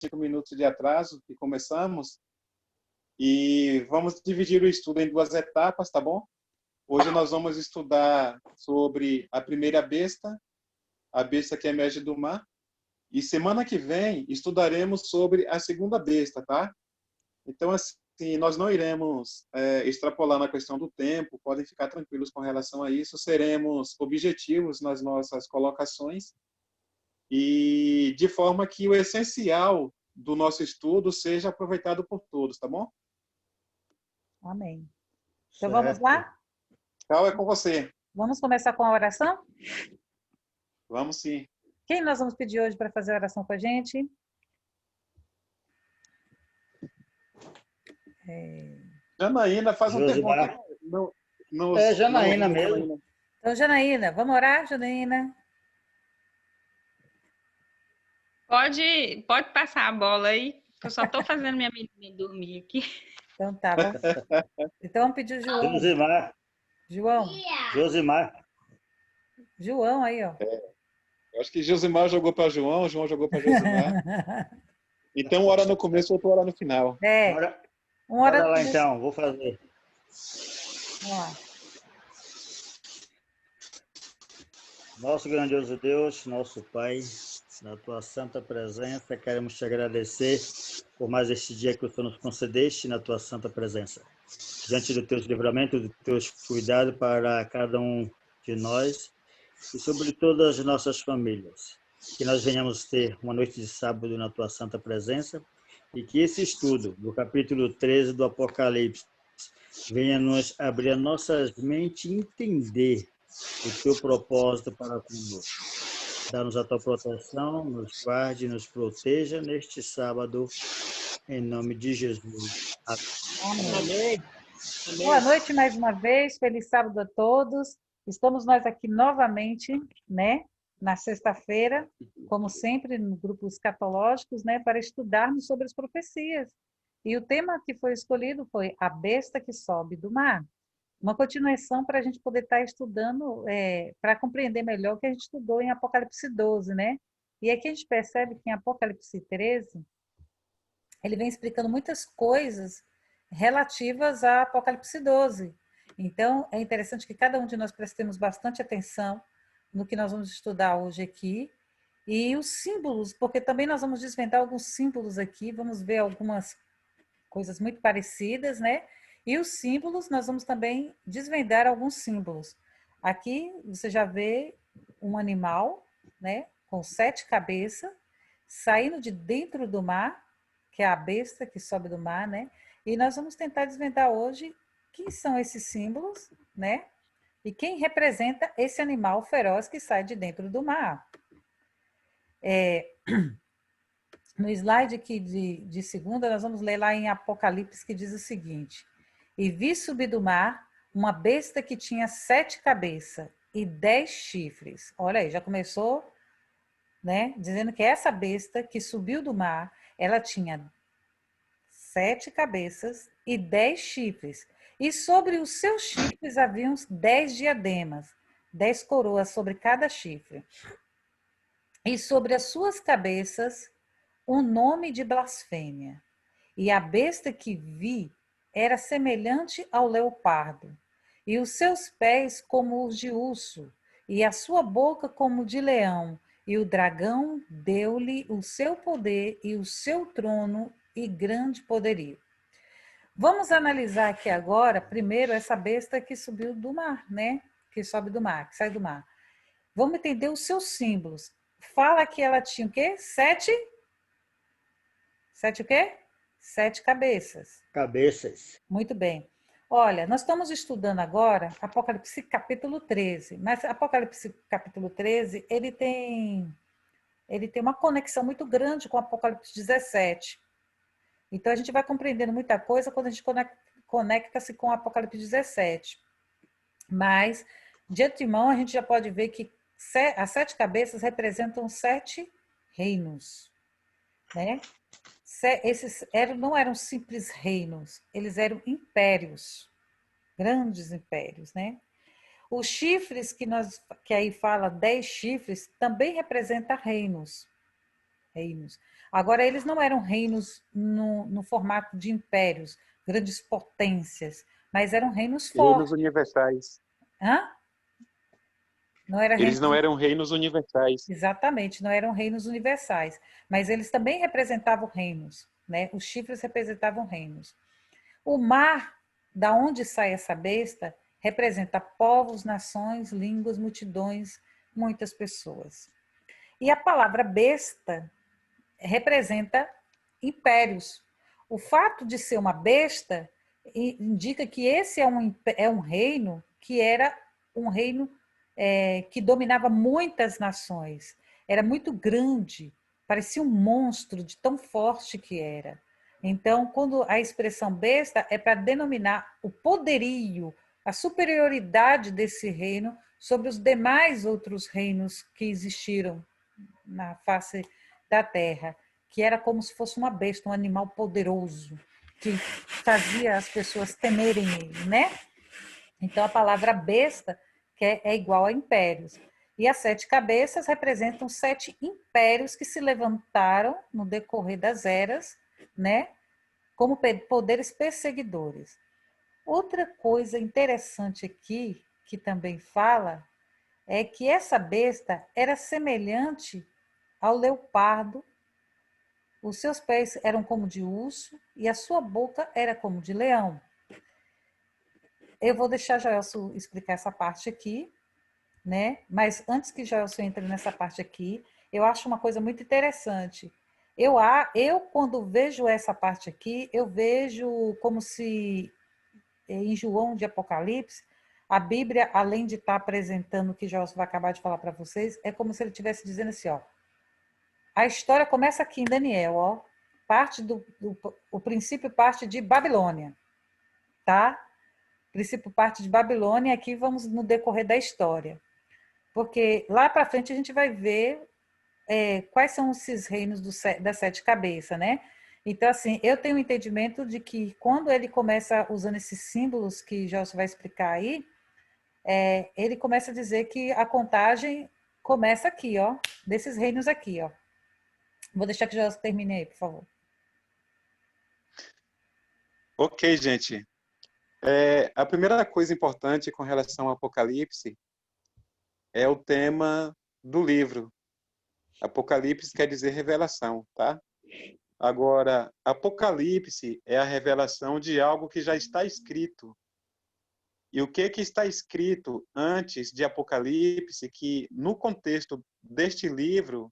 5 minutos de atraso que começamos. E vamos dividir o estudo em 2 etapas, tá bom? Hoje nós vamos estudar sobre a primeira besta, a besta que emerge do mar. E semana que vem estudaremos sobre a segunda besta, tá? Então, assim, nós não iremos extrapolar na questão do tempo, podem ficar tranquilos com relação a isso, seremos objetivos nas nossas colocações e de forma que o essencial do nosso estudo seja aproveitado por todos, tá bom? Amém. Então, vamos lá? Cal, é com você. Vamos começar com a oração? Vamos sim. Quem nós vamos pedir hoje para fazer a oração com a gente? Janaína, faz um tempo que Janaína mesmo. Então, Janaína, vamos orar, Janaína? Pode passar a bola aí, que eu só estou fazendo minha menina dormir aqui. Então tá, vamos. Então vamos pedir o João. João aí, ó. Eu acho que Josimar jogou para João jogou para Josimar. Então, hora no começo, outra hora no final. Bora lá então, vou fazer. Vamos lá. Nosso grandioso Deus, nosso Pai, na tua santa presença, queremos te agradecer por mais este dia que o Senhor nos concedeste na tua santa presença. Diante do teus livramentos, dos teus cuidados para cada um de nós e sobre todas as nossas famílias. Que nós venhamos ter uma noite de sábado na tua santa presença e que esse estudo do capítulo 13 do Apocalipse venha nos abrir as nossas mentes e entender o teu propósito para conosco. Dá-nos a tua proteção, nos guarde, nos proteja neste sábado, em nome de Jesus. Amém. Boa noite mais uma vez, feliz sábado a todos. Estamos nós aqui novamente, né, na sexta-feira, como sempre, no grupo Escatológicos, né, para estudarmos sobre as profecias. E o tema que foi escolhido foi a besta que sobe do mar. Uma continuação para a gente poder estar estudando, para compreender melhor o que a gente estudou em Apocalipse 12, né? E aqui a gente percebe que em Apocalipse 13, ele vem explicando muitas coisas relativas a Apocalipse 12. Então, é interessante que cada um de nós prestemos bastante atenção no que nós vamos estudar hoje aqui. E os símbolos, porque também nós vamos desvendar alguns símbolos aqui, vamos ver algumas coisas muito parecidas, né? E os símbolos, nós vamos também desvendar alguns símbolos. Aqui você já vê um animal, né, com 7 cabeças, saindo de dentro do mar, que é a besta que sobe do mar, né? E nós vamos tentar desvendar hoje quem são esses símbolos, né? E quem representa esse animal feroz que sai de dentro do mar. No slide aqui de segunda, nós vamos ler lá em Apocalipse, que diz o seguinte: e vi subir do mar uma besta que tinha 7 cabeças e 10 chifres. Olha aí, já começou, né, dizendo que essa besta que subiu do mar, ela tinha 7 cabeças e 10 chifres. E sobre os seus chifres haviam 10 diademas, 10 coroas sobre cada chifre. E sobre as suas cabeças, um nome de blasfêmia. E a besta que vi era semelhante ao leopardo, e os seus pés como os de urso, e a sua boca como de leão, e o dragão deu-lhe o seu poder e o seu trono e grande poderio. Vamos analisar aqui agora, primeiro, essa besta que subiu do mar, né? Que sobe do mar, que sai do mar. Vamos entender os seus símbolos. Fala que ela tinha o quê? 7 o quê? 7 cabeças. Cabeças. Muito bem. Olha, nós estamos estudando agora Apocalipse capítulo 13, mas Apocalipse capítulo 13, ele tem uma conexão muito grande com Apocalipse 17. Então, a gente vai compreendendo muita coisa quando a gente conecta-se com Apocalipse 17. Mas, de antemão, a gente já pode ver que as 7 cabeças representam 7 reinos, né? Esses não eram simples reinos, eles eram impérios, grandes impérios, né? Os chifres que aí fala 10 chifres também representa reinos. Agora, eles não eram reinos no formato de impérios, grandes potências, mas eram reinos Reinos fortes. universais. Hã? Não era Eles não reinos... eram reinos universais. Exatamente, não eram reinos universais, mas eles também representavam reinos, né? Os chifres representavam reinos. O mar, da onde sai essa besta, representa povos, nações, línguas, multidões, muitas pessoas. E a palavra besta representa impérios. O fato de ser uma besta indica que esse é um reino que era um reino que dominava muitas nações. Era muito grande, parecia um monstro de tão forte que era. Então, quando a expressão besta é para denominar o poderio, a superioridade desse reino sobre os demais outros reinos que existiram na face da terra, que era como se fosse uma besta, um animal poderoso, que fazia as pessoas temerem ele, né? Então, a palavra besta que é igual a impérios. E as 7 cabeças representam 7 impérios que se levantaram no decorrer das eras, né? Como poderes perseguidores. Outra coisa interessante aqui, que também fala, é que essa besta era semelhante ao leopardo, os seus pés eram como de urso e a sua boca era como de leão. Eu vou deixar Joelson explicar essa parte aqui, né? Mas antes que Joelson entre nessa parte aqui, eu acho uma coisa muito interessante. Eu quando vejo essa parte aqui, eu vejo como se em João de Apocalipse, a Bíblia, além de estar apresentando o que Joelson vai acabar de falar para vocês, é como se ele estivesse dizendo assim, ó, a história começa aqui em Daniel, ó, o princípio parte de Babilônia, tá? O princípio parte de Babilônia, e aqui vamos no decorrer da história. Porque lá para frente a gente vai ver quais são esses reinos das 7 cabeças, né? Então, assim, eu tenho um entendimento de que quando ele começa usando esses símbolos que Gelson vai explicar aí, ele começa a dizer que a contagem começa aqui, ó, desses reinos aqui, ó. Vou deixar que Gelson termine aí, por favor. Ok, gente. A primeira coisa importante com relação ao Apocalipse é o tema do livro. Apocalipse quer dizer revelação, tá? Agora, Apocalipse é a revelação de algo que já está escrito. E o que está escrito antes de Apocalipse, que no contexto deste livro,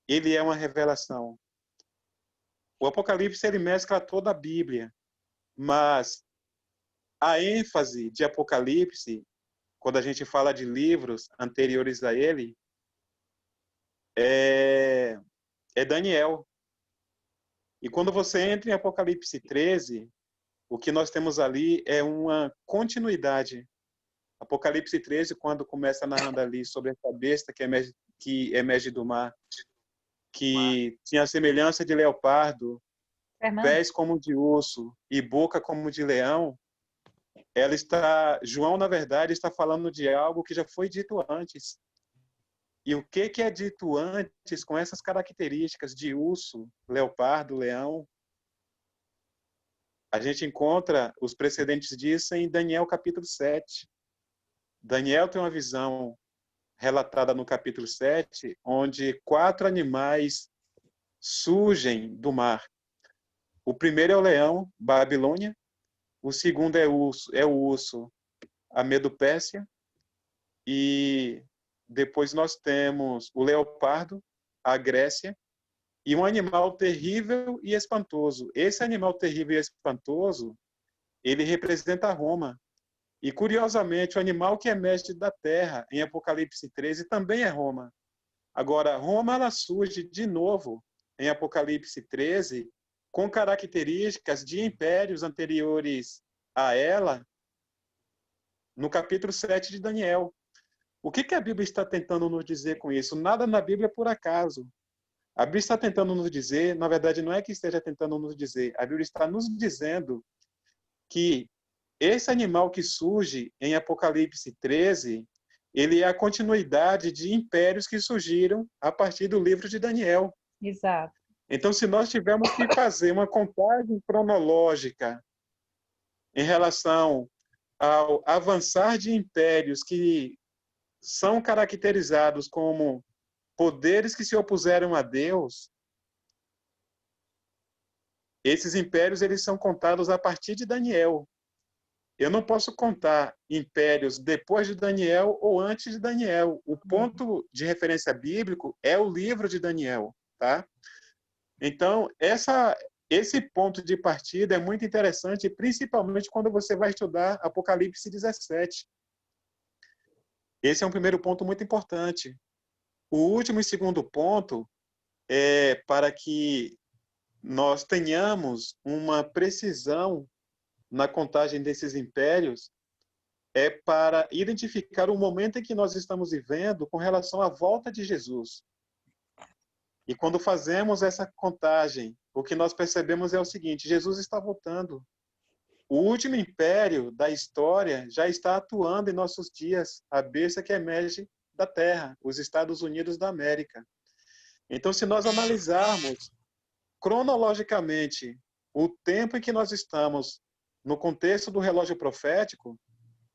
ele é uma revelação. O Apocalipse, ele mescla toda a Bíblia, mas a ênfase de Apocalipse, quando a gente fala de livros anteriores a ele, é Daniel. E quando você entra em Apocalipse 13, o que nós temos ali é uma continuidade. Apocalipse 13, quando começa narrando ali sobre essa besta que emerge do mar, que tinha a semelhança de leopardo, pés como de urso e boca como de leão, João, na verdade, está falando de algo que já foi dito antes. E o que é dito antes com essas características de urso, leopardo, leão? A gente encontra os precedentes disso em Daniel capítulo 7. Daniel tem uma visão relatada no capítulo 7, onde 4 animais surgem do mar. O primeiro é o leão, Babilônia. O segundo é o urso, a Medo-Pérsia. E depois nós temos o leopardo, a Grécia. E um animal terrível e espantoso. Esse animal terrível e espantoso, ele representa Roma. E, curiosamente, o animal que emerge da terra, em Apocalipse 13, também é Roma. Agora, Roma ela surge de novo, em Apocalipse 13, com características de impérios anteriores a ela, no capítulo 7 de Daniel. O que a Bíblia está tentando nos dizer com isso? Nada na Bíblia é por acaso. A Bíblia está tentando nos dizer, na verdade, não é que esteja tentando nos dizer, a Bíblia está nos dizendo que esse animal que surge em Apocalipse 13, ele é a continuidade de impérios que surgiram a partir do livro de Daniel. Exato. Então, se nós tivermos que fazer uma contagem cronológica em relação ao avançar de impérios que são caracterizados como poderes que se opuseram a Deus, esses impérios eles são contados a partir de Daniel. Eu não posso contar impérios depois de Daniel ou antes de Daniel. O ponto de referência bíblico é o livro de Daniel, tá? Então, esse ponto de partida é muito interessante, principalmente quando você vai estudar Apocalipse 17. Esse é um primeiro ponto muito importante. O último e segundo ponto é para que nós tenhamos uma precisão na contagem desses impérios, é para identificar o momento em que nós estamos vivendo com relação à volta de Jesus. E quando fazemos essa contagem, o que nós percebemos é o seguinte: Jesus está voltando. O último império da história já está atuando em nossos dias, a besta que emerge da terra, os Estados Unidos da América. Então, se nós analisarmos cronologicamente o tempo em que nós estamos no contexto do relógio profético,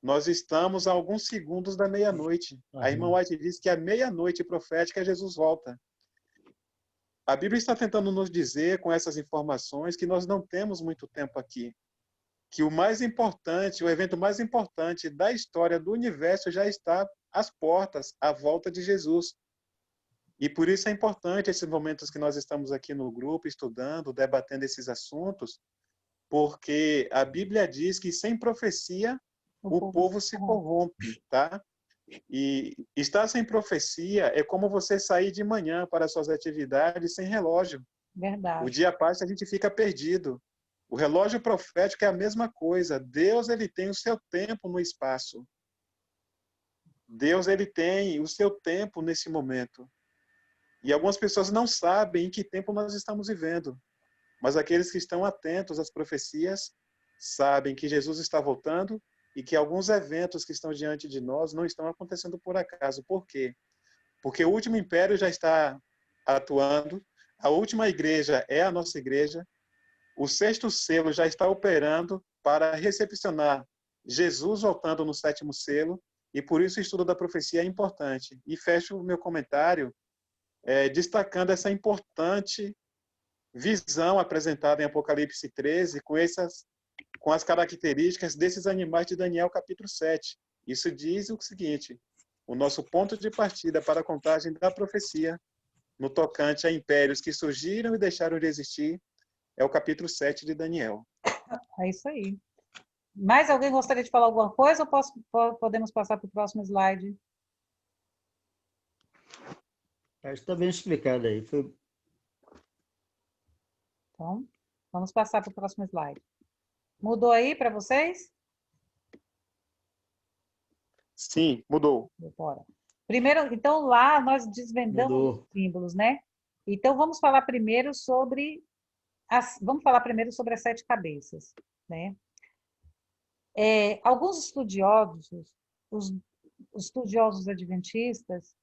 nós estamos a alguns segundos da meia-noite. A irmã White diz que a meia-noite profética Jesus volta. A Bíblia está tentando nos dizer, com essas informações, que nós não temos muito tempo aqui. Que o mais importante, o evento mais importante da história do universo já está às portas, à volta de Jesus. E por isso é importante esses momentos que nós estamos aqui no grupo, estudando, debatendo esses assuntos, porque a Bíblia diz que sem profecia o povo se corrompe, tá? E estar sem profecia é como você sair de manhã para suas atividades sem relógio. Verdade. O dia passa e a gente fica perdido. O relógio profético é a mesma coisa. Deus, ele tem o seu tempo no espaço. Deus, ele tem o seu tempo nesse momento. E algumas pessoas não sabem em que tempo nós estamos vivendo. Mas aqueles que estão atentos às profecias sabem que Jesus está voltando e que alguns eventos que estão diante de nós não estão acontecendo por acaso. Por quê? Porque o último império já está atuando, a última igreja é a nossa igreja, o sexto selo já está operando para recepcionar Jesus voltando no sétimo selo, e por isso o estudo da profecia é importante. E fecho o meu comentário destacando essa importante visão apresentada em Apocalipse 13 com as características desses animais de Daniel capítulo 7. Isso diz o seguinte: o nosso ponto de partida para a contagem da profecia no tocante a impérios que surgiram e deixaram de existir é o capítulo 7 de Daniel. É isso aí. Mais alguém gostaria de falar alguma coisa ou podemos passar para o próximo slide? Está bem explicado aí. Então, vamos passar para o próximo slide. Mudou aí para vocês? Sim, mudou. Bora. Primeiro, então, lá nós desvendamos os símbolos, né? Então, vamos falar primeiro sobre as 7 cabeças, né? Alguns estudiosos, os estudiosos adventistas,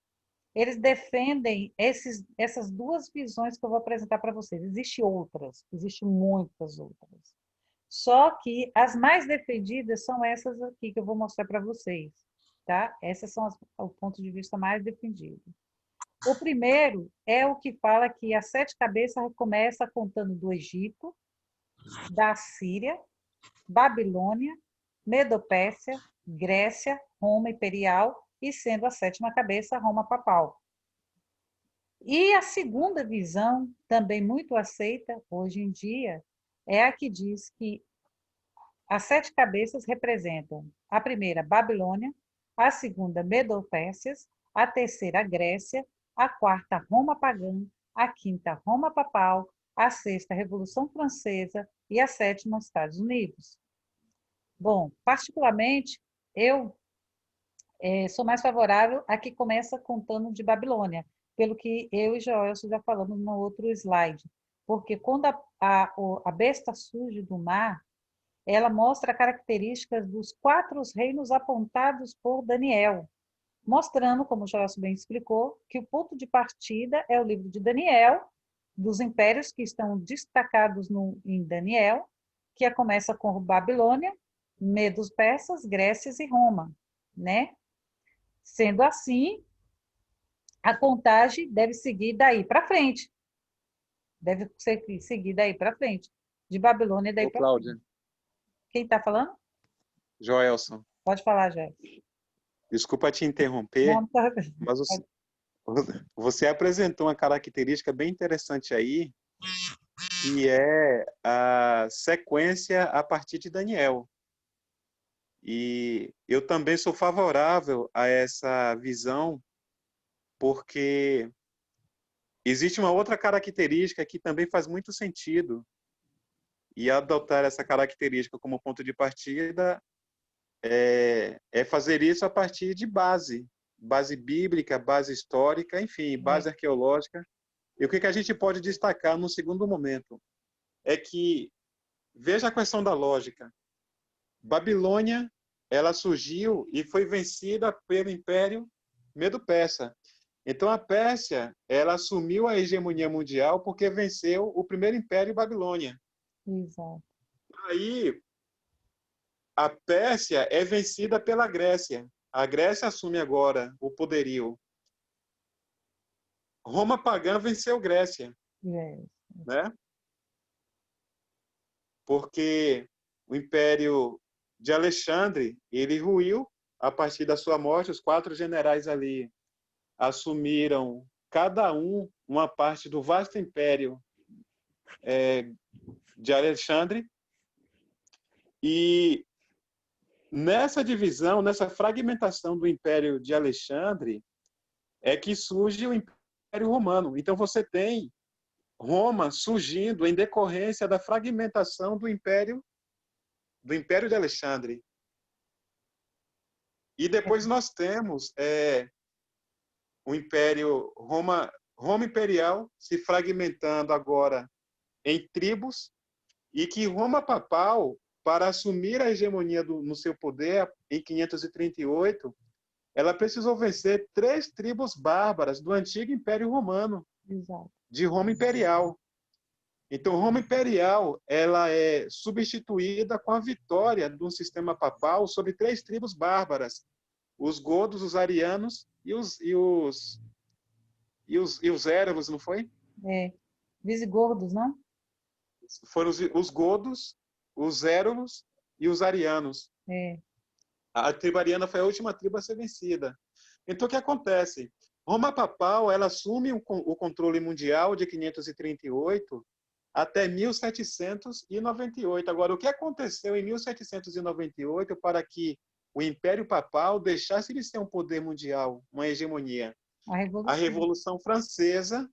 eles defendem essas duas visões que eu vou apresentar para vocês. Existem muitas outras. Só que as mais defendidas são essas aqui que eu vou mostrar para vocês, tá? Essas são o ponto de vista mais defendido. O primeiro é o que fala que as 7 cabeças começa contando do Egito, da Síria, Babilônia, Medopérsia, Grécia, Roma imperial e sendo a 7ª cabeça Roma papal. E a segunda visão, também muito aceita hoje em dia, é a que diz que as 7 cabeças representam a primeira Babilônia, a segunda Medopérsias, a terceira Grécia, a quarta Roma pagã, a quinta Roma papal, a sexta Revolução Francesa e a 7ª Estados Unidos. Bom, particularmente, eu sou mais favorável a que começa contando de Babilônia, pelo que eu e Joelson já falamos no outro slide. Porque quando a besta surge do mar, ela mostra características dos 4 reinos apontados por Daniel, mostrando, como o Joelson bem explicou, que o ponto de partida é o livro de Daniel, dos impérios que estão destacados em Daniel, que começa com Babilônia, Medos Persas, Grécias e Roma, né? Sendo assim, a contagem deve seguir daí para frente. Deve seguir daí para frente. De Babilônia daí Ô, para Cláudia, frente. Quem está falando? Joelson, Pode falar, Jé. desculpa te interromper, Não, tá... mas você apresentou uma característica bem interessante aí, que é a sequência a partir de Daniel. E eu também sou favorável a essa visão, porque existe uma outra característica que também faz muito sentido, e adotar essa característica como ponto de partida é fazer isso a partir de base bíblica, base histórica, enfim, base arqueológica. E o que a gente pode destacar no segundo momento é que, veja a questão da lógica. Babilônia, ela surgiu e foi vencida pelo Império Medo-Persa. Então, a Pérsia, ela assumiu a hegemonia mundial porque venceu o primeiro Império Babilônia. Exato. Aí, a Pérsia é vencida pela Grécia. A Grécia assume agora o poderio. Roma pagã venceu Grécia, né? Porque o Império de Alexandre, ele ruiu a partir da sua morte. Os 4 generais ali assumiram cada um uma parte do vasto império de Alexandre, e nessa divisão, nessa fragmentação do Império de Alexandre, é que surge o Império Romano. Então você tem Roma surgindo em decorrência da fragmentação do Império de Alexandre. E depois nós temos o Império Roma Imperial se fragmentando agora em tribos, e que Roma Papal, para assumir a hegemonia no seu poder em 538, ela precisou vencer 3 tribos bárbaras do antigo Império Romano, de Roma Imperial. Então, Roma Imperial, ela é substituída com a vitória de um sistema papal sobre 3 tribos bárbaras: os godos, os arianos e os érabos, não foi? Visigordos, não? Foram os godos, os érabos e os arianos. A tribo ariana foi a última tribo a ser vencida. Então, o que acontece? Roma Papal, ela assume o controle mundial de 538 até 1798. Agora, o que aconteceu em 1798 para que o Império Papal deixasse de ser um poder mundial, uma hegemonia? A Revolução Francesa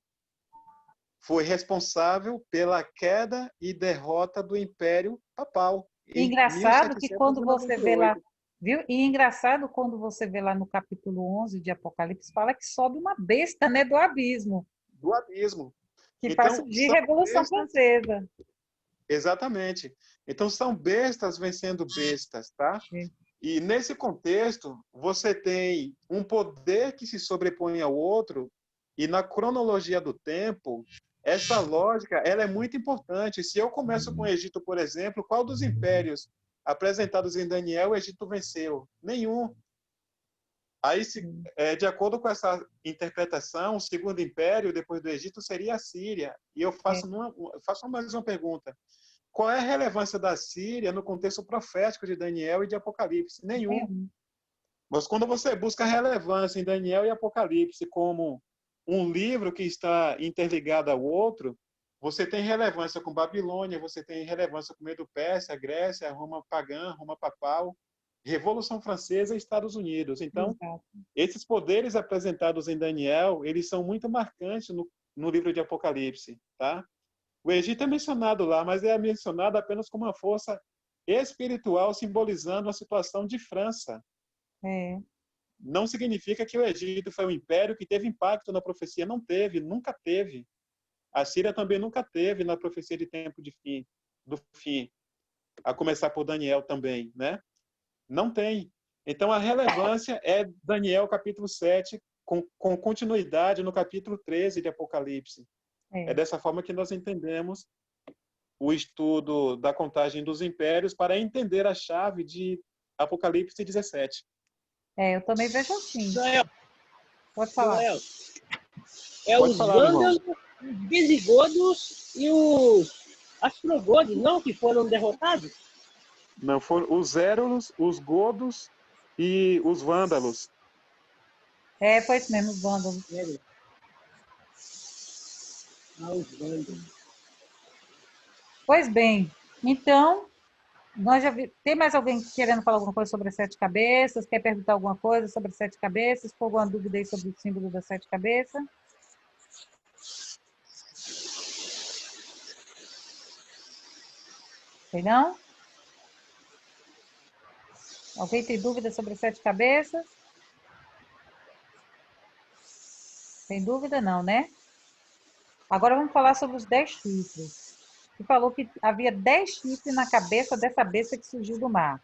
foi responsável pela queda e derrota do Império Papal. Engraçado que quando você vê lá, viu? E engraçado quando você vê lá no capítulo 11 de Apocalipse, fala que sobe uma besta, né, do abismo. Do abismo. Que então, faz surgir a Revolução Francesa. Exatamente. Então, são bestas vencendo bestas, tá? E nesse contexto, você tem um poder que se sobrepõe ao outro, e na cronologia do tempo, essa lógica ela é muito importante. Se eu começo com o Egito, por exemplo, qual dos impérios apresentados em Daniel o Egito venceu? Nenhum. Aí, de acordo com essa interpretação, o segundo império, depois do Egito, seria a Síria. E eu faço mais uma pergunta. Qual é a relevância da Síria no contexto profético de Daniel e de Apocalipse? Nenhum. Mas quando você busca relevância em Daniel e Apocalipse como um livro que está interligado ao outro, você tem relevância com Babilônia, você tem relevância com Medo-Pérsia, Grécia, Roma pagã, Roma papal, Revolução Francesa e Estados Unidos. Então, esses poderes apresentados em Daniel, eles são muito marcantes no livro de Apocalipse, tá? O Egito é mencionado lá, mas é mencionado apenas como uma força espiritual simbolizando a situação de França. Não significa que o Egito foi um império que teve impacto na profecia. Não teve, nunca teve. A Síria também nunca teve na profecia de tempo do fim, a começar por Daniel também, né? Não tem. Então, a relevância é Daniel capítulo 7, com continuidade no capítulo 13 de Apocalipse. É dessa forma que nós entendemos o estudo da contagem dos impérios para entender a chave de Apocalipse 17. Eu também vejo assim. Joel, Pode falar. Joel, Pode os falar, vândalos, os visigodos e os ostrogodos, não? Que foram derrotados? Não, foram os érulos, os godos e os vândalos. Foi isso mesmo, os vândalos. Os vândalos. Pois bem, então, tem mais alguém querendo falar alguma coisa sobre as 7 cabeças? Quer perguntar alguma coisa sobre as 7 cabeças? Ficou alguma dúvida aí sobre o símbolo das 7 cabeças? Sei não? Alguém tem dúvida sobre as 7 cabeças? Tem dúvida não, né? Agora vamos falar sobre os 10 chifres. Que falou que havia 10 chifres na cabeça dessa besta que surgiu do mar.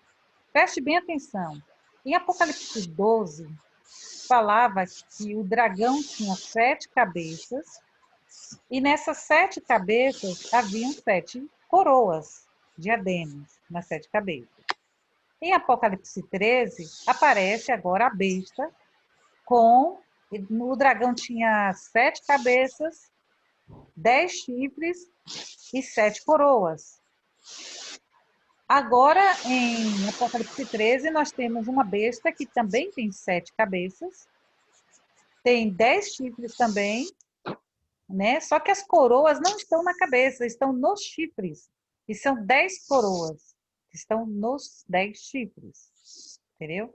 Preste bem atenção. Em Apocalipse 12, falava que o dragão tinha 7 cabeças e nessas 7 cabeças haviam 7 coroas, diademas, nas 7 cabeças. Em Apocalipse 13, aparece agora a besta com... O dragão tinha 7 cabeças, 10 chifres e 7 coroas. Agora, em Apocalipse 13, nós temos uma besta que também tem 7 cabeças, tem 10 chifres também, né? Só que as coroas não estão na cabeça, estão nos chifres. E são 10 coroas que estão nos 10 chifres. Entendeu?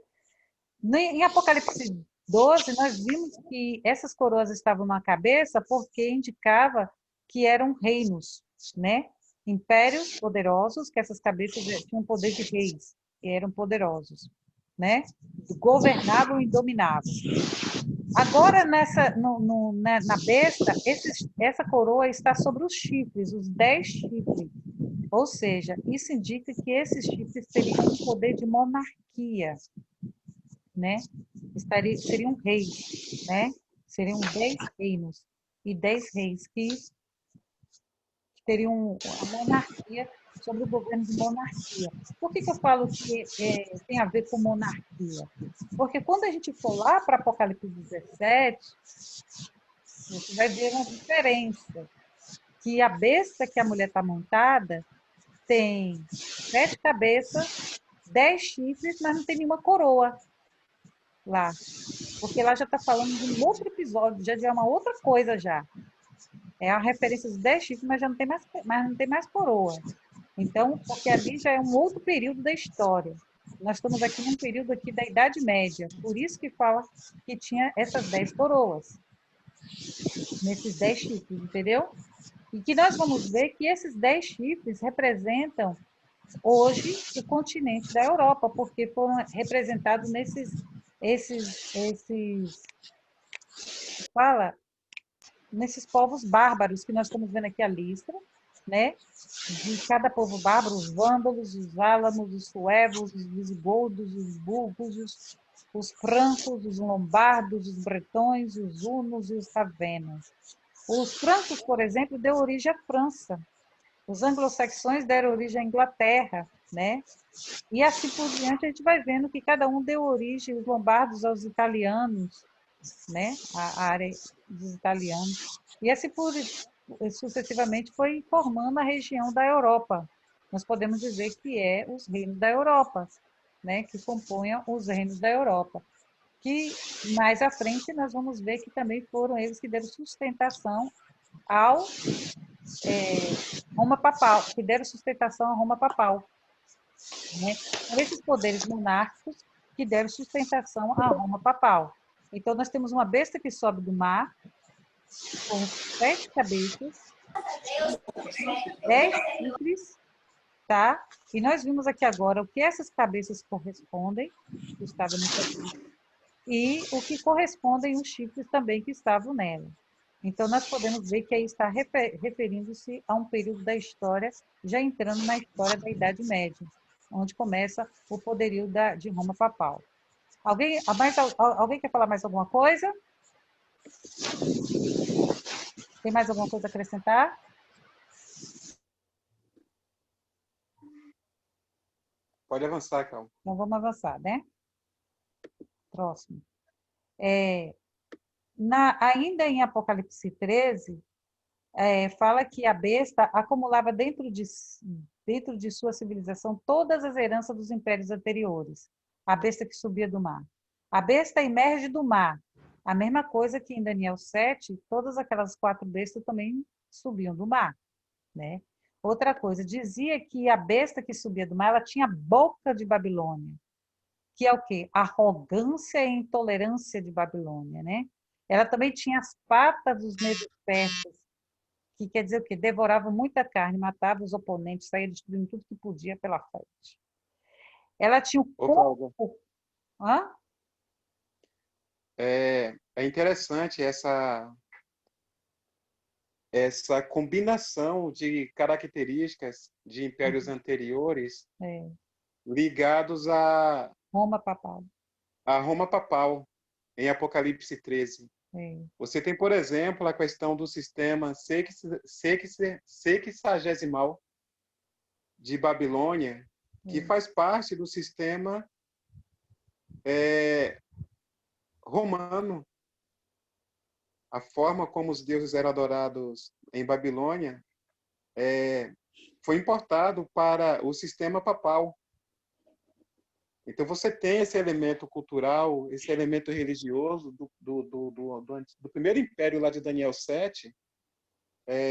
Em Apocalipse 12, nós vimos que essas coroas estavam na cabeça porque indicava que eram reinos, né? Impérios poderosos, que essas cabeças tinham poder de reis, e eram poderosos, né? Governavam e dominavam. Agora, na besta, essa coroa está sobre os chifres, os 10 chifres. Ou seja, isso indica que esses chifres teriam um poder de monarquia, né? Seriam reis, né? Seriam 10 reinos e 10 reis que teriam a monarquia sobre o governo de monarquia. Por que eu falo que tem a ver com monarquia? Porque quando a gente for lá para Apocalipse 17, você vai ver uma diferença, que a besta que a mulher está montada tem 7 cabeças, 10 chifres, mas não tem nenhuma coroa lá. Porque lá já está falando de um outro episódio, já é uma outra coisa já. É a referência dos 10 chifres, mas já não tem mais coroa. Então, porque ali já é um outro período da história. Nós estamos aqui num período aqui da Idade Média. Por isso que fala que tinha essas 10 coroas. Nesses 10 chifres, entendeu? E que nós vamos ver que esses 10 chifres representam hoje o continente da Europa, porque foram representados nesses povos bárbaros que nós estamos vendo aqui a lista, né? De cada povo bárbaro, os vândalos, os álamos, os suevos, os visigodos, os búlgaros, os francos, os lombardos, os bretões, os hunos e os ravenos. Os francos, por exemplo, deu origem à França. Os anglo-saxões deram origem à Inglaterra, né? E assim por diante, a gente vai vendo que cada um deu origem, os lombardos aos italianos, né? A área dos italianos. E assim sucessivamente foi formando a região da Europa. Nós podemos dizer que é os reinos da Europa, né? Que compunham os reinos da Europa. Que mais à frente nós vamos ver que também foram eles que deram sustentação ao Roma Papal, que deram sustentação à Roma Papal. Né? São esses poderes monárquicos que deram sustentação à Roma Papal. Então, nós temos uma besta que sobe do mar, com 7 cabeças, 10 chifres, tá? E nós vimos aqui agora o que essas cabeças correspondem, que estavam no capítulo, e o que correspondem os chifres também que estavam nela. Então, nós podemos ver que aí está referindo-se a um período da história, já entrando na história da Idade Média, onde começa o poderio de Roma Papal. Alguém quer falar mais alguma coisa? Tem mais alguma coisa a acrescentar? Pode avançar, Cal. Então, vamos avançar, né? Próximo. Ainda em Apocalipse 13, fala que a besta acumulava dentro de sua civilização todas as heranças dos impérios anteriores. A besta que subia do mar. A besta emerge do mar. A mesma coisa que em Daniel 7, todas aquelas 4 bestas também subiam do mar, né? Outra coisa, dizia que a besta que subia do mar, ela tinha a boca de Babilônia, que é o quê? Arrogância e intolerância de Babilônia, né? Ela também tinha as patas dos negros persas, que quer dizer o quê? Devorava muita carne, matava os oponentes, saía destruindo tudo que podia pela frente. Ela tinha o corpo... Hã? É interessante essa combinação de características de impérios anteriores ligados Roma papal. A Roma papal, em Apocalipse 13. Você tem, por exemplo, a questão do sistema sexagesimal de Babilônia, que faz parte do sistema romano. A forma como os deuses eram adorados em Babilônia foi importado para o sistema papal. Então, você tem esse elemento cultural, esse elemento religioso do primeiro império lá de Daniel 7,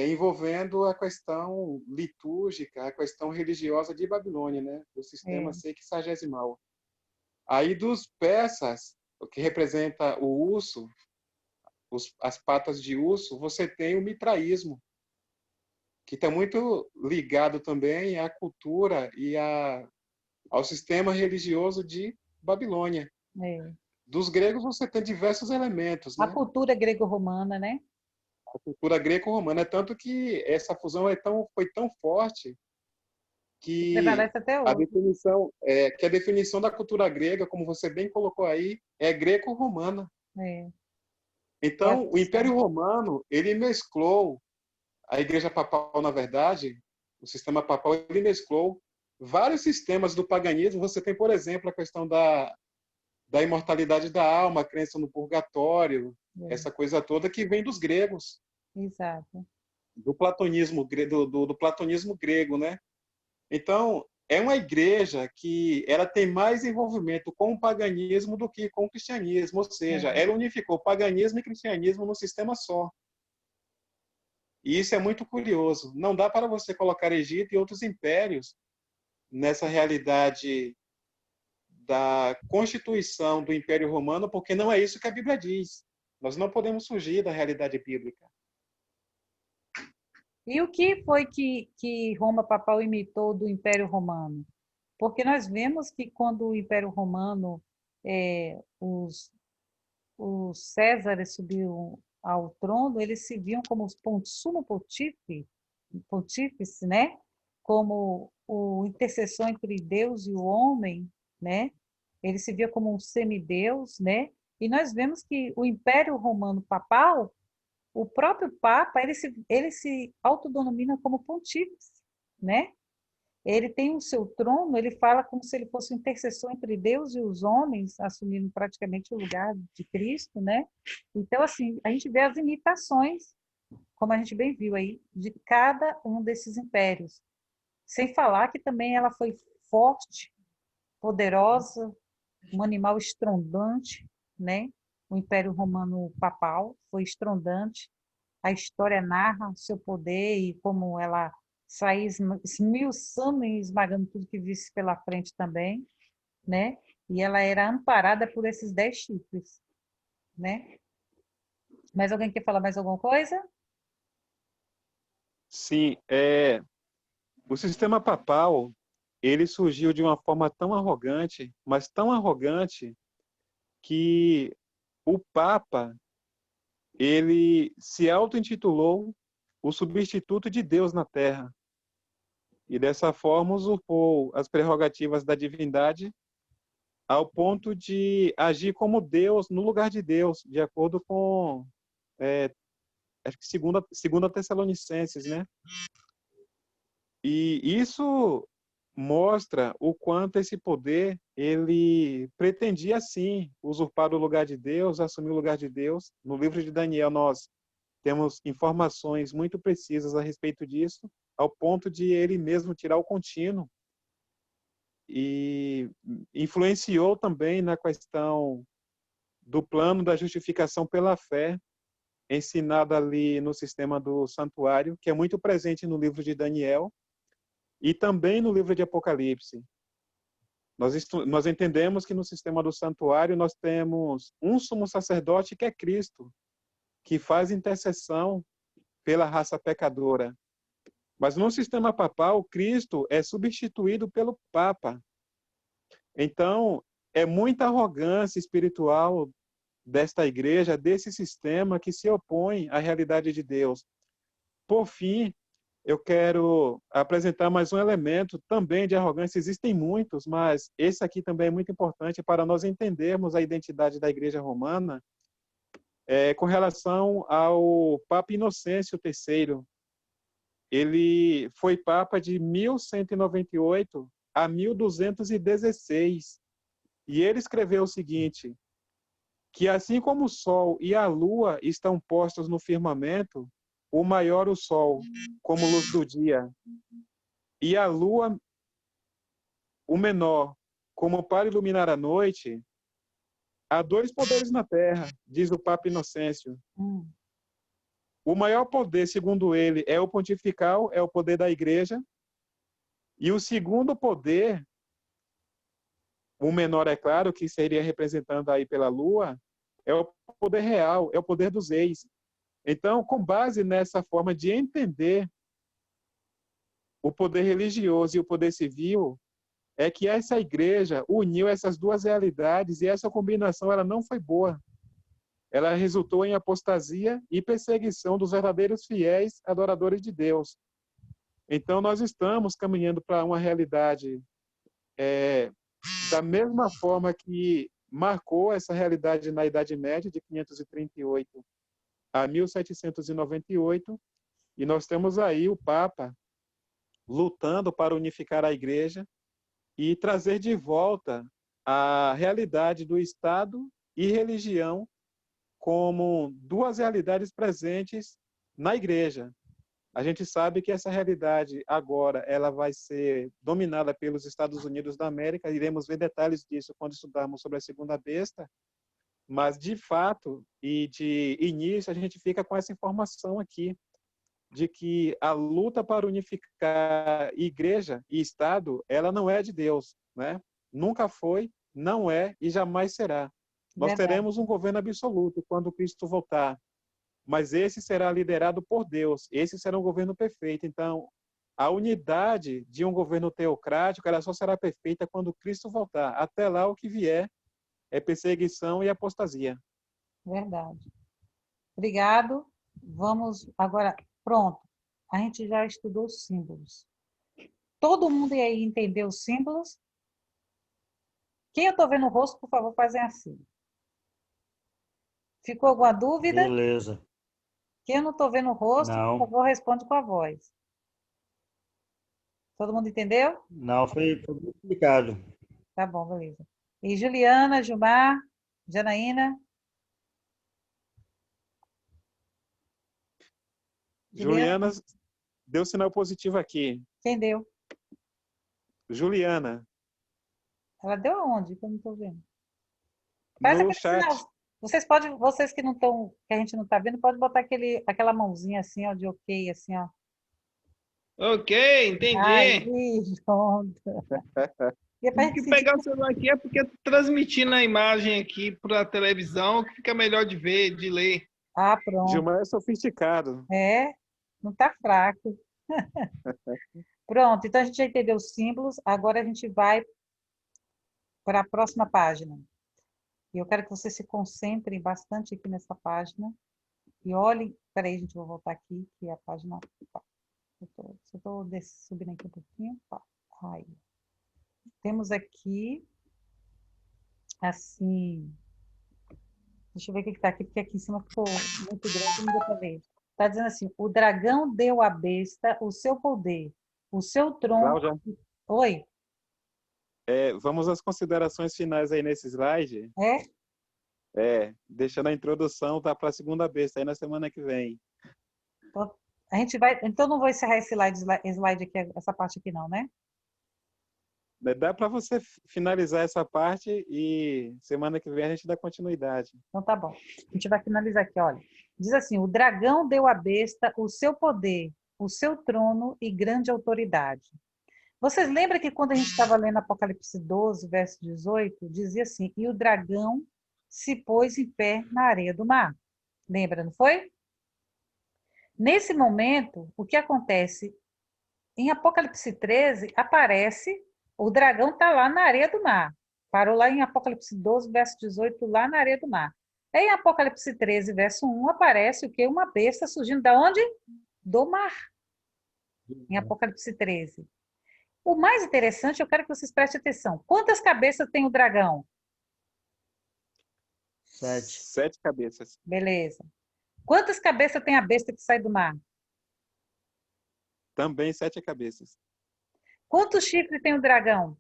envolvendo a questão litúrgica, a questão religiosa de Babilônia, né? Do sistema sexagesimal. Aí, dos persas, o que representa o urso, as patas de urso, você tem o mitraísmo, que está muito ligado também à cultura e ao sistema religioso de Babilônia. Dos gregos você tem diversos elementos, né? A cultura grego-romana, né? A cultura greco-romana, é tanto que essa fusão foi tão forte que prevalece até hoje. A definição da cultura grega, como você bem colocou aí, é greco-romana. Então, o Império Romano, ele mesclou a Igreja Papal, na verdade, o sistema papal, ele mesclou vários sistemas do paganismo. Você tem, por exemplo, a questão da imortalidade da alma, a crença no purgatório, essa coisa toda que vem dos gregos. Exato. Do platonismo grego, né? Então, é uma igreja que ela tem mais envolvimento com o paganismo do que com o cristianismo, ou seja, ela unificou paganismo e cristianismo num sistema só. E isso é muito curioso. Não dá para você colocar Egito e outros impérios nessa realidade da constituição do Império Romano, porque não é isso que a Bíblia diz. Nós não podemos fugir da realidade bíblica. E o que foi que Roma papal imitou do Império Romano? Porque nós vemos que quando o Império Romano, os Césares subiram ao trono, eles se viam como os sumo pontífice, né? Como o intercessor entre Deus e o homem, né? Ele se via como um semideus, né? E nós vemos que o Império Romano papal, o próprio Papa, ele se autodenomina como pontífice, né? Ele tem o seu trono, ele fala como se ele fosse um intercessor entre Deus e os homens, assumindo praticamente o lugar de Cristo, né? Então, assim, a gente vê as imitações, como a gente bem viu aí, de cada um desses impérios. Sem falar que também ela foi forte, poderosa, um animal estrondante, né? O Império Romano Papal foi estrondante. A história narra o seu poder e como ela saía esmiuçando e esmagando tudo que visse pela frente também, né? E ela era amparada por esses 10 chifres, né? Mais alguém quer falar mais alguma coisa? Sim, o sistema papal, ele surgiu de uma forma tão arrogante, mas tão arrogante, que o Papa, ele se auto-intitulou o substituto de Deus na Terra. E dessa forma usurpou as prerrogativas da divindade ao ponto de agir como Deus no lugar de Deus, de acordo com acho que segunda Tessalonicenses, né? E isso mostra o quanto esse poder, ele pretendia, sim, usurpar o lugar de Deus, assumir o lugar de Deus. No livro de Daniel, nós temos informações muito precisas a respeito disso, ao ponto de ele mesmo tirar o contínuo, e influenciou também na questão do plano da justificação pela fé, ensinada ali no sistema do santuário, que é muito presente no livro de Daniel e também no livro de Apocalipse. Nós entendemos que no sistema do santuário nós temos um sumo sacerdote que é Cristo, que faz intercessão pela raça pecadora. Mas no sistema papal, Cristo é substituído pelo Papa. Então, é muita arrogância espiritual desta igreja, desse sistema que se opõe à realidade de Deus. Por fim, eu quero apresentar mais um elemento também de arrogância. Existem muitos, mas esse aqui também é muito importante para nós entendermos a identidade da Igreja Romana, com relação ao Papa Inocêncio III. Ele foi Papa de 1198 a 1216. E ele escreveu o seguinte, que assim como o Sol e a Lua estão postos no firmamento, o maior o Sol, como luz do dia, e a Lua, o menor, como para iluminar a noite, há dois poderes na Terra, diz o Papa Inocêncio. O maior poder, segundo ele, é o pontifical, é o poder da Igreja, e o segundo poder, o menor, é claro, que seria representando aí pela Lua, é o poder real, é o poder dos reis. Então, com base nessa forma de entender o poder religioso e o poder civil, é que essa igreja uniu essas duas realidades e essa combinação ela não foi boa. Ela resultou em apostasia e perseguição dos verdadeiros fiéis adoradores de Deus. Então, nós estamos caminhando para uma realidade da mesma forma que marcou essa realidade na Idade Média, de 538 a 1798, e nós temos aí o Papa lutando para unificar a Igreja e trazer de volta a realidade do Estado e religião como duas realidades presentes na Igreja. A gente sabe que essa realidade agora ela vai ser dominada pelos Estados Unidos da América, iremos ver detalhes disso quando estudarmos sobre a segunda besta, mas de fato e de início a gente fica com essa informação aqui, de que a luta para unificar Igreja e Estado, ela não é de Deus, né? Nunca foi, não é e jamais será. Nós teremos um governo absoluto quando Cristo voltar, mas esse será liderado por Deus, esse será um governo perfeito. Então, a unidade de um governo teocrático, ela só será perfeita quando Cristo voltar. Até lá, o que vier é perseguição e apostasia. Verdade. Obrigado. Vamos agora, pronto. A gente já estudou os símbolos. Todo mundo aí entendeu os símbolos? Quem eu estou vendo o rosto, por favor, fazem assim. Ficou alguma dúvida? Beleza. Quem eu não estou vendo o rosto, Não. por favor, responde com a voz. Todo mundo entendeu? Não, foi bem explicado. Tá bom, beleza. E Juliana, Gilmar, Janaína? Juliana deu sinal positivo aqui. Quem deu? Juliana. Ela deu aonde? Que eu não estou vendo. Faz No aquele chat. sinal. Vocês que não estão, que a gente não está vendo, pode botar aquela mãozinha assim, ó, de ok, assim, ó. Ok, entendi. Aí, pronto. E é pra Tem gente que sentir... pegar o celular aqui é porque transmitindo a imagem aqui para a televisão que fica melhor de ver, de ler. Ah, pronto. Gilmar é sofisticado. Não está fraco. Pronto, então a gente já entendeu os símbolos, agora a gente vai para a próxima página. E eu quero que vocês se concentrem bastante aqui nessa página e olhem... Peraí, gente, vou voltar aqui, que é a página... Eu estou subindo aqui um pouquinho. Aí. Temos aqui, assim... Deixa eu ver o que está aqui, porque aqui em cima ficou muito grande, não deu para ver. Está dizendo assim, o dragão deu à besta o seu poder, o seu trono... Cláudia, Oi? vamos às considerações finais aí nesse slide. Deixando a introdução, tá para a segunda besta aí na semana que vem. Então, a gente vai... Então, não vou encerrar esse slide aqui, essa parte aqui não, né? Dá para você finalizar essa parte e semana que vem a gente dá continuidade. Então, tá bom. A gente vai finalizar aqui, olha. Diz assim, o dragão deu à besta o seu poder, o seu trono e grande autoridade. Vocês lembram que quando a gente estava lendo Apocalipse 12, verso 18, dizia assim, e o dragão se pôs em pé na areia do mar. Lembra, não foi? Nesse momento, o que acontece? Em Apocalipse 13, aparece, o dragão está lá na areia do mar. Parou lá em Apocalipse 12, verso 18, lá na areia do mar. Em Apocalipse 13, verso 1, aparece o quê? Uma besta surgindo da onde? Do mar. Em Apocalipse 13. O mais interessante, eu quero que vocês prestem atenção. Quantas cabeças tem o dragão? 7. 7 cabeças. Beleza. Quantas cabeças tem a besta que sai do mar? Também 7 cabeças. Quantos chifres tem o dragão?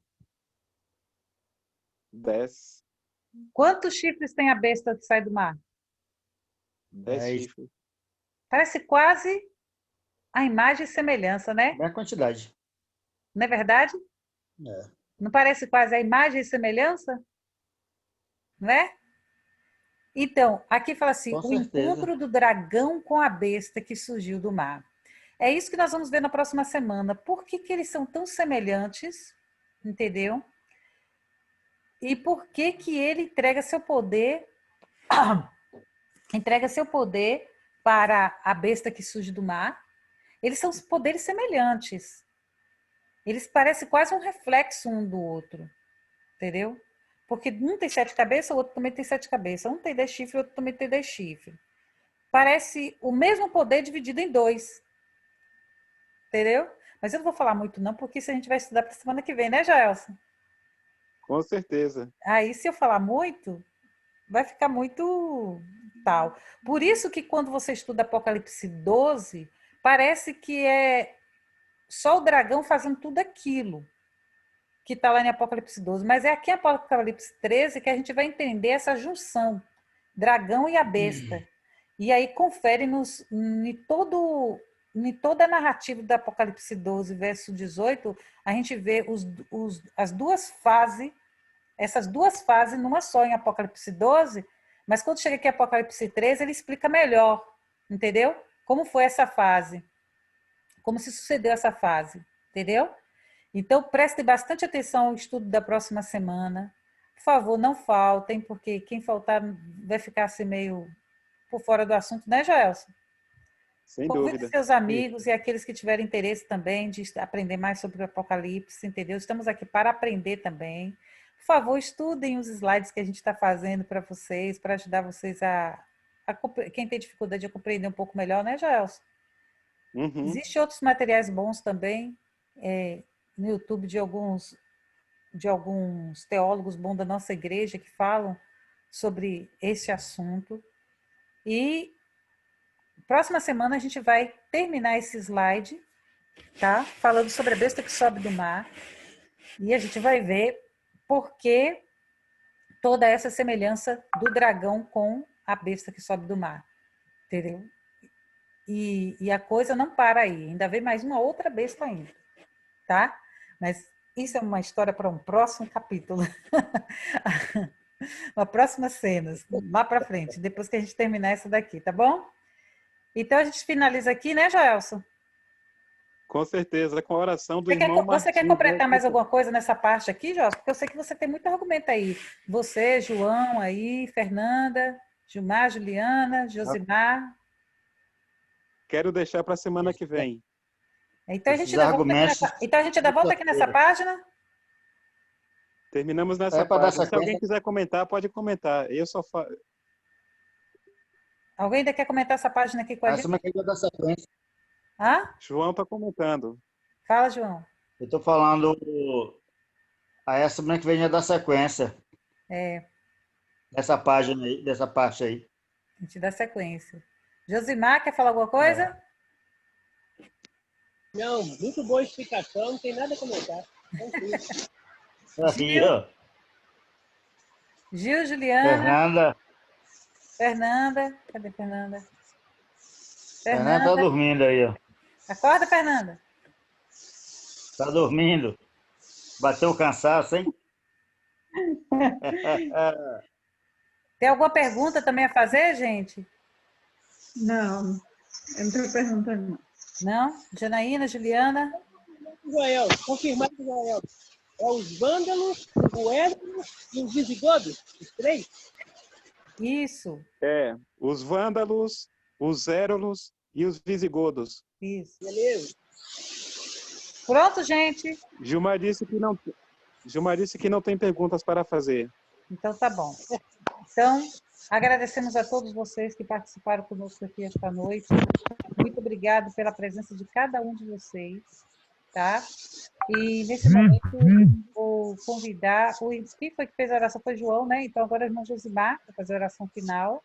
10. Quantos chifres tem a besta que sai do mar? 10 chifres. Parece quase a imagem e semelhança, né? É a quantidade. Não é verdade? É. Não parece quase a imagem e semelhança? Não é? Então, aqui fala assim, Com o certeza. encontro do dragão com a besta que surgiu do mar. É isso que nós vamos ver na próxima semana. Por que que eles são tão semelhantes? Entendeu? E por que que ele entrega seu poder para a besta que surge do mar? Eles são poderes semelhantes. Eles parecem quase um reflexo um do outro. Entendeu? Porque um tem 7 cabeças, o outro também tem 7 cabeças. Um tem 10 chifres, o outro também tem 10 chifres. Parece o mesmo poder dividido em 2. Entendeu? Mas eu não vou falar muito não, porque isso a gente vai estudar para a semana que vem, né, Jaelson? Com certeza. Aí, se eu falar muito, vai ficar muito tal. Por isso que quando você estuda Apocalipse 12, parece que é só o dragão fazendo tudo aquilo que está lá em Apocalipse 12. Mas é aqui em Apocalipse 13 que a gente vai entender essa junção, dragão e a besta. E aí confere em toda a narrativa do Apocalipse 12, verso 18, a gente vê as duas fases, essas duas fases numa só em Apocalipse 12, mas quando chega aqui em Apocalipse 13, ele explica melhor, entendeu? Como foi essa fase, como se sucedeu essa fase, entendeu? Então, prestem bastante atenção ao estudo da próxima semana. Por favor, não faltem, porque quem faltar vai ficar assim meio por fora do assunto, né, Joelson? Sem Convide dúvida. seus amigos e aqueles que tiverem interesse também de aprender mais sobre o Apocalipse, entendeu? Estamos aqui para aprender também. Por favor, estudem os slides que a gente está fazendo para vocês, para ajudar vocês quem tem dificuldade a compreender um pouco melhor, né, Joelson? Uhum. Existem outros materiais bons também no YouTube de alguns teólogos bons da nossa igreja que falam sobre esse assunto. E próxima semana a gente vai terminar esse slide, tá? Falando sobre a besta que sobe do mar. E a gente vai ver por que toda essa semelhança do dragão com a besta que sobe do mar. Entendeu? E a coisa não para aí. Ainda vem mais uma outra besta ainda, tá? Mas isso é uma história para um próximo capítulo. Uma próxima cena, lá para frente, depois que a gente terminar essa daqui, tá bom? Então a gente finaliza aqui, né, Joelson? Com certeza, com a oração do irmão Martins. Você quer completar mais alguma coisa nessa parte aqui, Joelson? Porque eu sei que você tem muito argumento aí. Você, João aí, Fernanda, Gilmar, Juliana, Josimar. Quero deixar para a semana que vem. Então a gente ainda volta aqui nessa página? Terminamos nessa página. Se alguém quiser comentar, pode comentar. Eu só falo. Alguém ainda quer comentar essa página aqui com a gente? Da sequência. João está comentando. Fala, João. Eu estou falando a semana que vem é da sequência. Dessa página aí, dessa parte aí. A gente dá sequência. Josimar, quer falar alguma coisa? Não, muito boa explicação, não tem nada a comentar. Tranquilo. Aí, ó. Gil, Juliana, Fernanda. Cadê Fernanda? Fernanda tá dormindo aí, ó. Acorda, Fernanda. Tá dormindo. Bateu o cansaço, hein? Tem alguma pergunta também a fazer, gente? Não, eu não tenho pergunta, não. Não? Janaína, Juliana? Israel, confirmado, Israel. É os vândalos, o Édolos e os visigodos, os três? Isso, Os vândalos, os érolos e os visigodos. isso. Beleza. Pronto, gente? Gilmar disse que não tem perguntas para fazer. Então tá bom. Então, agradecemos a todos vocês que participaram conosco aqui esta noite. Muito obrigado pela presença de cada um de vocês, tá? E nesse momento vou convidar, quem foi que fez a oração? Foi João, né? Então agora o irmão Josimar vai fazer a oração final,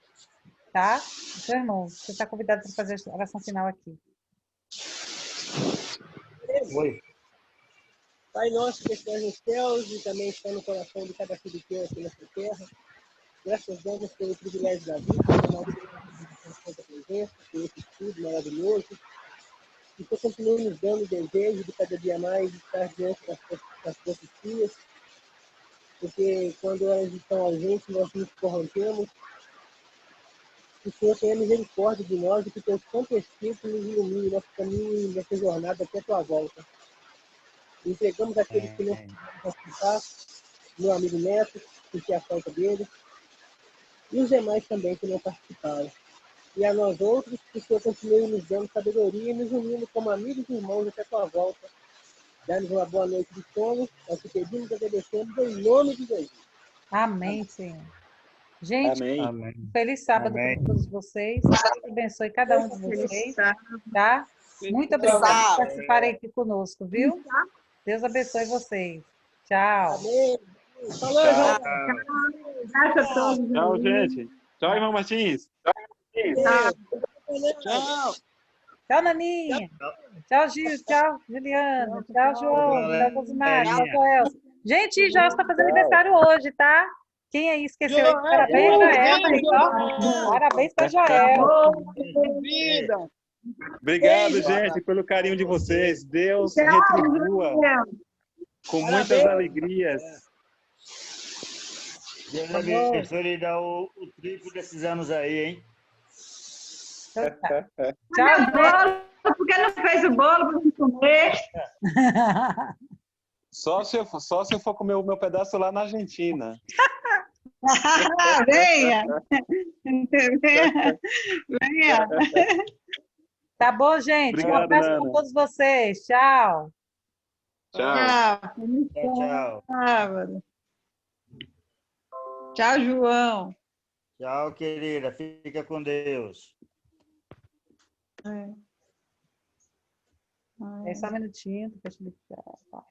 tá? Então, irmão, você está convidado para fazer a oração final aqui. Oi. Pai nosso que estás nos céus e também está no coração de cada filho teu aqui nessa terra. Graças a Deus pelo privilégio da vida, pela santa presença, por esse estudo maravilhoso. E que continue nos dando o desejo de cada dia mais estar diante das tuas filhas, porque quando elas estão ausentes, nós nos corrompemos. Que o Senhor tenha misericórdia de nós e que o teu Santo Espírito nos ilumine nosso caminho nessa jornada até a tua volta. Entregamos aqueles que não podem participar, meu amigo Neto, que é a falta dele, e os demais também que não participaram. E a nós outros, que o Senhor continue nos dando sabedoria e nos unindo como amigos e irmãos até a tua volta. Dá-nos uma boa noite de sono, nós te pedimos e agradecemos em nome de Jesus. Amém, Senhor. Gente, Amém. um feliz sábado Amém. para todos vocês. Deus abençoe cada um de vocês, tá? Muito obrigada por participarem aqui conosco, viu? Deus abençoe vocês. Tchau. Amém. Falou, Tchau. João. Graças a todos. Tchau, gente. Tchau, irmão Martins. Tchau. Tchau, Naninha. Tchau, Gil. Tchau, Juliana. Tchau, João. Tchau, Josimar. Tchau, Joel. Gente, Joel está fazendo aniversário hoje, tá? Quem aí esqueceu? Joel, Parabéns, Joel. Joel. Parabéns para Joel. Vida. Obrigado, gente, pelo carinho de vocês. Deus retribua com muitas alegrias. Deus abençoe e dá o triplo desses anos aí, hein? Então tá. Tchau, bolo, porque não fez o bolo para não comer. Só se eu for comer o meu pedaço lá na Argentina. Venha. Venha. Tá bom, gente. Um Obrigado, abraço Nana. para todos vocês. Tchau. Tchau. Tchau, tchau. Sábado. Tchau, João. Tchau, querida. Fica com Deus. É só um minutinho, deixa eu ligar.